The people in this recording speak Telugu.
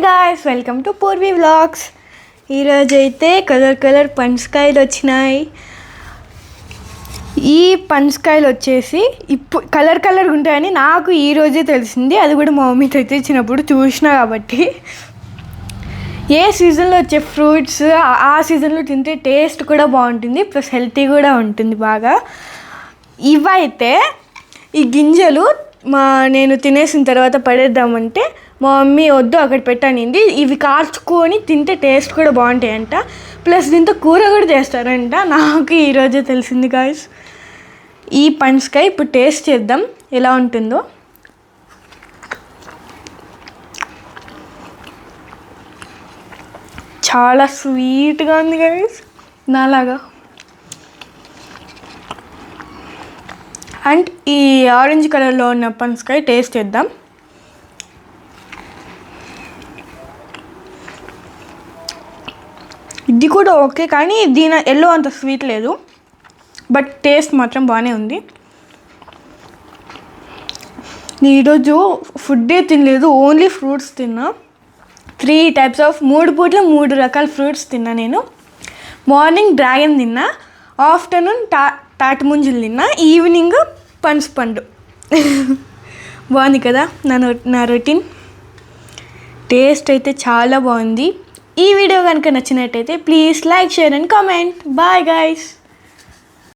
Guys, welcome to Purvi vlogs. ఈరోజు అయితే కలర్ పనసకాయలు వచ్చినాయి. ఈ పనసకాయలు వచ్చేసి ఇప్పుడు కలర్ ఉంటాయని నాకు ఈరోజే తెలిసింది. అది కూడా మా మమ్మీ తెచ్చినప్పుడు చూసినా. కాబట్టి ఏ సీజన్లో వచ్చే ఫ్రూట్స్ ఆ సీజన్లో తింటే టేస్ట్ కూడా బాగుంటుంది, ప్లస్ హెల్తీ కూడా ఉంటుంది బాగా. ఇవైతే ఈ గింజలు నేను తినేసిన తర్వాత పడేద్దామంటే మా మమ్మీ వద్దు అక్కడ పెట్టానింది. ఇవి కాల్చుకొని తింటే టేస్ట్ కూడా బాగుంటాయంట, ప్లస్ దీంతో కూర కూడా చేస్తారంట. నాకు ఈరోజే తెలిసింది గాయ్స్. ఈ పనసకాయ ఇప్పుడు టేస్ట్ చేద్దాం ఎలా ఉంటుందో. చాలా స్వీట్గా ఉంది గాయ్స్, నాలాగా. అండ్ ఈ ఆరెంజ్ కలర్లో ఉన్న పనసకాయ టేస్ట్ చేద్దాం. ఇది కూడా ఓకే, కానీ దీని ఎల్లో అంత స్వీట్ లేదు, బట్ టేస్ట్ మాత్రం బాగానే ఉంది. నేను ఈరోజు ఫుడ్డే తినలేదు, ఓన్లీ ఫ్రూట్స్ తిన్నా. 3 types ఆఫ్ 3 పూట్ల 3 రకాల ఫ్రూట్స్ తిన్నా నేను. మార్నింగ్ డ్రాగన్ తిన్నా, ఆఫ్టర్నూన్ తాటిముంజలు తిన్నా, ఈవినింగ్ పనసపండు. బాగుంది కదా నా రొటీన్. టేస్ట్ అయితే చాలా బాగుంది. ఈ వీడియో కనుక నచ్చినట్టయితే please like, share and comment. Bye guys.